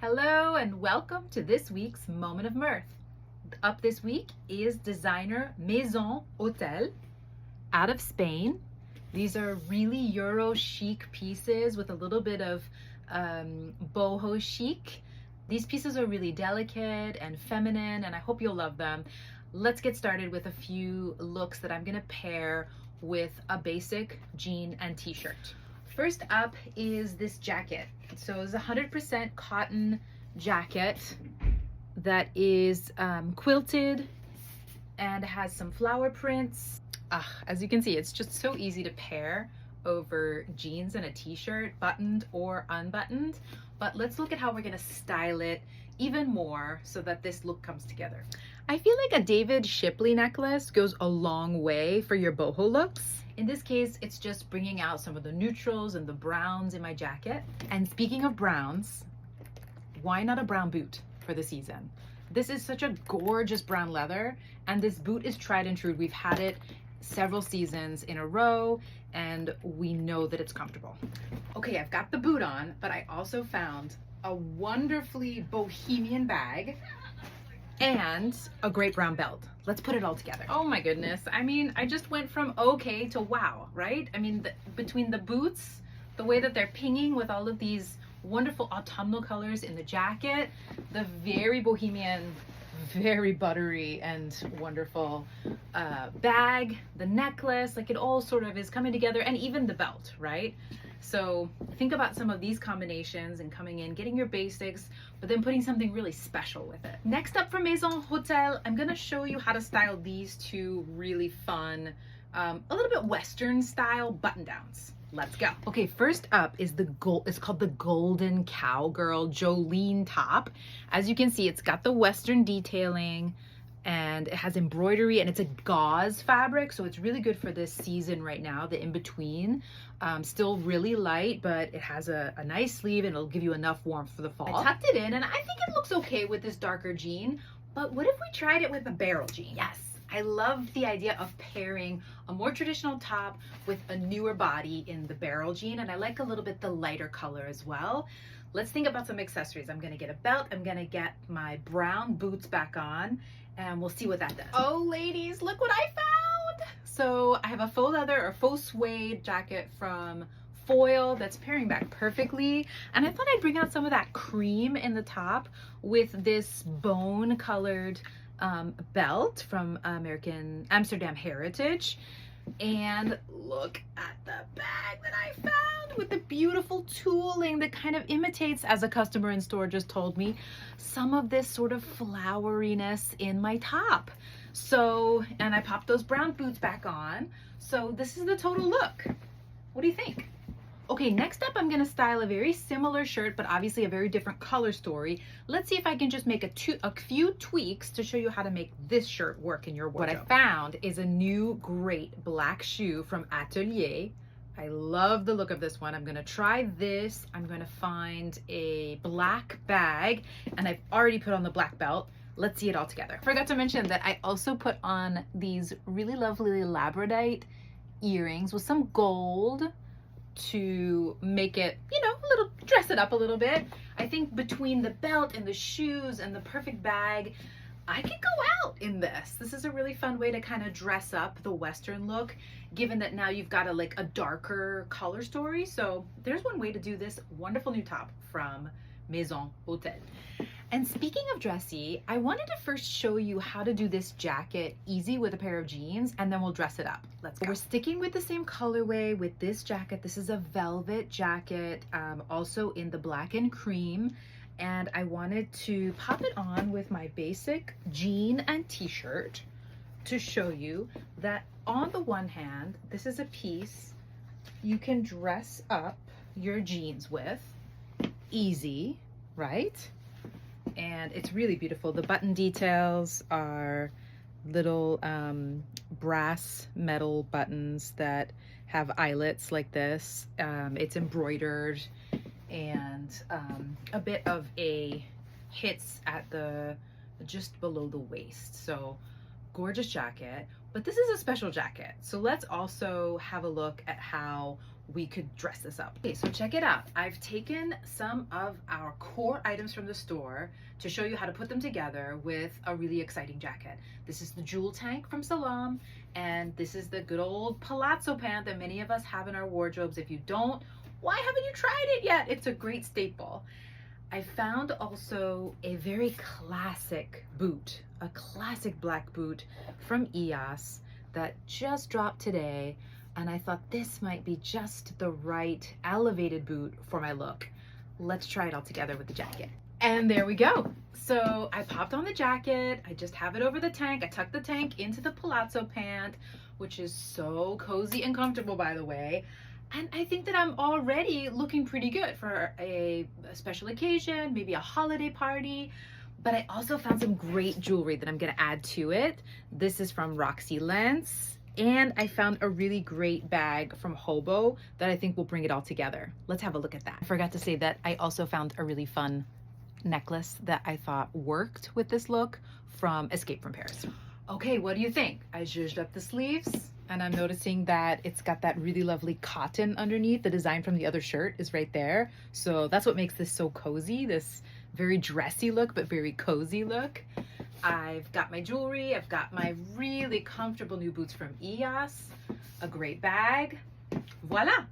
Hello and welcome to this week's Moment of Mirth. Up this week is designer Maison out of Spain. These are really Euro chic pieces with a little bit of boho chic. These pieces are really delicate and feminine, and I hope you'll love them. Let's get started with a few looks that I'm gonna pair with a basic jean and t-shirt. First up is this jacket. So it's a 100% cotton jacket that is quilted and has some flower prints. As you can see, it's just so easy to pair over jeans and a t-shirt, buttoned or unbuttoned. But let's look at how we're gonna style it even more so that this look comes together. I feel like a David Shipley necklace goes a long way for your boho looks. In this case, it's just bringing out some of the neutrals and the browns in my jacket. And speaking of browns, why not a brown boot for the season? This is such a gorgeous brown leather, and this boot is tried and true. We've had it several seasons in a row, and we know that it's comfortable. Okay, I've got the boot on, but I also found a wonderfully bohemian bag and a great brown belt. Let's put it all together. Oh my goodness. I mean, I just went from okay to wow, right? I mean, between the boots, the way that they're pinging with all of these wonderful autumnal colors in the jacket, the very bohemian, very buttery and wonderful bag, the necklace, like it all sort of is coming together, and even the belt, right? So think about some of these combinations and coming in, getting your basics, but then putting something really special with it. Next up from Maison Hotel, I'm gonna show you how to style these two really fun, a little bit Western style button downs. Let's go. Okay, first up is it's called the Golden Cowgirl Jolene top. As you can see, it's got the Western detailing and it has embroidery, and it's a gauze fabric, so it's really good for this season right now, the in-between. Still really light, but it has a nice sleeve and it'll give you enough warmth for the fall. I tucked it in and I think it looks okay with this darker jean, but what if we tried it with a barrel jean? Yes. I love the idea of pairing a more traditional top with a newer body in the barrel jean, and I like a little bit the lighter color as well. Let's think about some accessories. I'm gonna get a belt, I'm gonna get my brown boots back on, and we'll see what that does. Oh ladies, look what I found! So I have a faux leather or faux suede jacket from Foil that's pairing back perfectly, and I thought I'd bring out some of that cream in the top with this bone colored belt from Amsterdam Heritage. And look at the bag that I found with the beautiful tooling that kind of imitates, as a customer in store just told me, some of this sort of floweriness in my top. So, and I popped those brown boots back on. So this is the total look. What do you think? Okay, next up I'm gonna style a very similar shirt, but obviously a very different color story. Let's see if I can just make a few tweaks to show you how to make this shirt work in your wardrobe. What I found is a new great black shoe from Atelier. I love the look of this one. I'm gonna try this. I'm gonna find a black bag, and I've already put on the black belt. Let's see it all together. I forgot to mention that I also put on these really lovely labradorite earrings with some gold to make it, you know, dress it up a little bit. I think between the belt and the shoes and the perfect bag, I could go out in this. This is a really fun way to kind of dress up the Western look, given that now you've got a darker color story. So there's one way to do this wonderful new top from Maison Hotel. And speaking of dressy, I wanted to first show you how to do this jacket easy with a pair of jeans, and then we'll dress it up. Let's go. We're sticking with the same colorway with this jacket. This is a velvet jacket, also in the black and cream. And I wanted to pop it on with my basic jean and t-shirt to show you that on the one hand, this is a piece you can dress up your jeans with, easy, right? And it's really beautiful. The button details are little brass metal buttons that have eyelets like this. It's embroidered, and a bit of a hits at just below the waist. So gorgeous jacket, but this is a special jacket. So let's also have a look at how we could dress this up. Okay, so check it out. I've taken some of our core items from the store to show you how to put them together with a really exciting jacket. This is the jewel tank from Salam, and this is the good old palazzo pant that many of us have in our wardrobes. If you don't, why haven't you tried it yet? It's a great staple. I found also a very classic boot, a classic black boot from EOS that just dropped today, and I thought this might be just the right elevated boot for my look. Let's try it all together with the jacket. And there we go. So I popped on the jacket, I just have it over the tank, I tucked the tank into the palazzo pant, which is so cozy and comfortable, by the way. And I think that I'm already looking pretty good for a special occasion, maybe a holiday party. But I also found some great jewelry that I'm gonna add to it. This is from Roxy Lens. And I found a really great bag from Hobo that I think will bring it all together. Let's have a look at that. I forgot to say that I also found a really fun necklace that I thought worked with this look from Escape from Paris. Okay, what do you think? I zhuzhed up the sleeves, and I'm noticing that it's got that really lovely cotton underneath. The design from the other shirt is right there. So that's what makes this so cozy, this very dressy look, but very cozy look. I've got my jewelry, I've got my really comfortable new boots from EOS, a great bag, voila.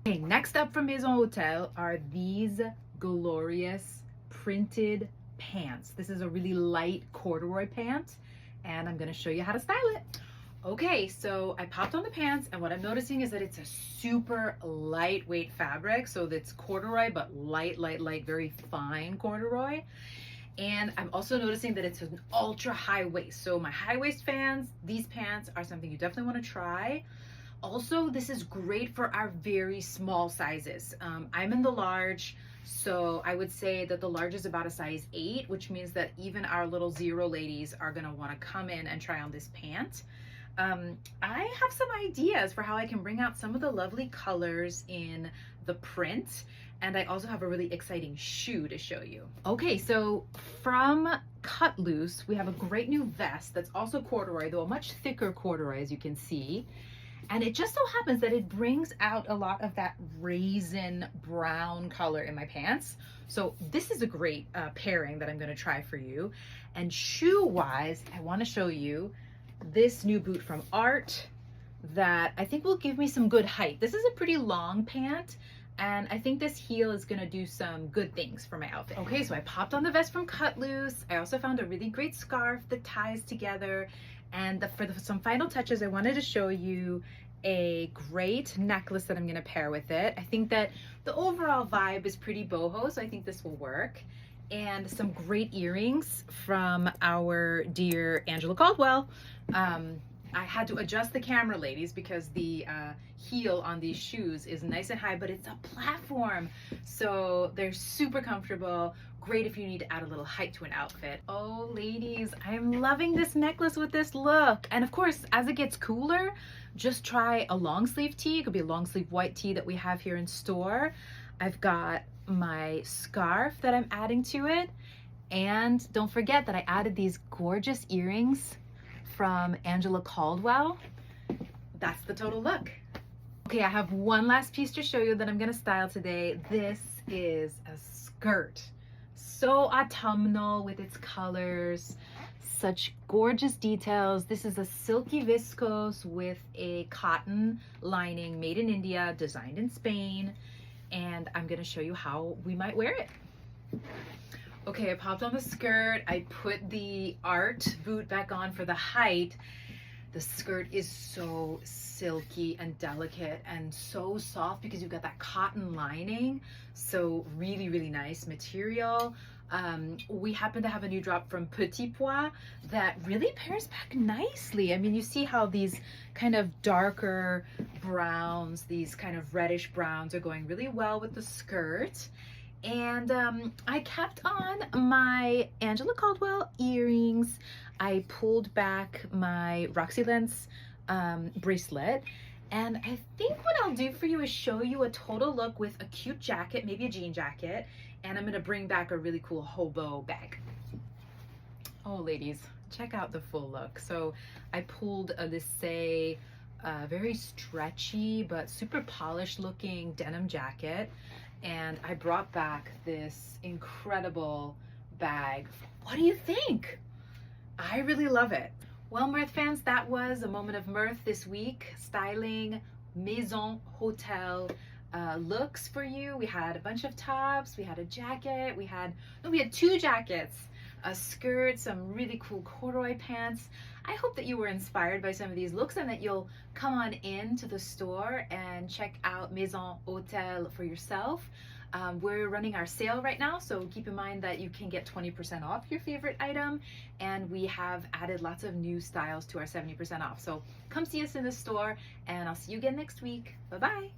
Okay, next up from Maison Hotel are these glorious printed pants. This is a really light corduroy pant, and I'm gonna show you how to style it. Okay, so I popped on the pants, and what I'm noticing is that it's a super lightweight fabric. So it's corduroy, but light, very fine corduroy. And I'm also noticing that it's an ultra high waist. So my high waist fans, these pants are something you definitely want to try. Also, this is great for our very small sizes. I'm in the large, so I would say that the large is about a size 8, which means that even our little 0 ladies are gonna wanna come in and try on this pant. I have some ideas for how I can bring out some of the lovely colors in the print, and I also have a really exciting shoe to show you. Okay, so from Cut Loose, we have a great new vest that's also corduroy, though a much thicker corduroy, as you can see. And it just so happens that it brings out a lot of that raisin brown color in my pants. So this is a great pairing that I'm gonna try for you. And shoe-wise, I wanna show you this new boot from Art that I think will give me some good height. This is a pretty long pant, and I think this heel is gonna do some good things for my outfit. Okay, so I popped on the vest from Cut Loose. I also found a really great scarf that ties together. And for some final touches, I wanted to show you a great necklace that I'm gonna pair with it. I think that the overall vibe is pretty boho, so I think this will work. And some great earrings from our dear Angela Caldwell. I had to adjust the camera, ladies, because the heel on these shoes is nice and high, but it's a platform. So they're super comfortable. Great if you need to add a little height to an outfit. Oh, ladies, I'm loving this necklace with this look. And of course, as it gets cooler, just try a long sleeve tee. It could be a long sleeve white tee that we have here in store. I've got my scarf that I'm adding to it. And don't forget that I added these gorgeous earrings from Angela Caldwell. That's the total look. Okay, I have one last piece to show you that I'm gonna style today. This is a skirt. So autumnal with its colors, such gorgeous details. This is a silky viscose with a cotton lining made in India, designed in Spain. And I'm gonna show you how we might wear it. Okay, I popped on the skirt. I put the Art boot back on for the height. The skirt is so silky and delicate and so soft because you've got that cotton lining. So really, really nice material. We happen to have a new drop from Petit Pois that really pairs back nicely. I mean, you see how these kind of darker browns, these kind of reddish browns are going really well with the skirt. And I kept on my Angela Caldwell earrings. I pulled back my Roxy Lens bracelet. And I think what I'll do for you is show you a total look with a cute jacket, maybe a jean jacket. And I'm gonna bring back a really cool hobo bag. Oh, ladies, check out the full look. So I pulled a lissé a very stretchy but super polished looking denim jacket. And I brought back this incredible bag. What do you think? I really love it. Well, Mirth fans, that was a moment of mirth this week, styling Maison Hotel looks for you. We had a bunch of tops, we had a jacket, we had two jackets, a skirt, some really cool corduroy pants. I hope that you were inspired by some of these looks and that you'll come on in to the store and check out Maison Hotel for yourself. We're running our sale right now, so keep in mind that you can get 20% off your favorite item, and we have added lots of new styles to our 70% off. So come see us in the store, and I'll see you again next week. Bye-bye.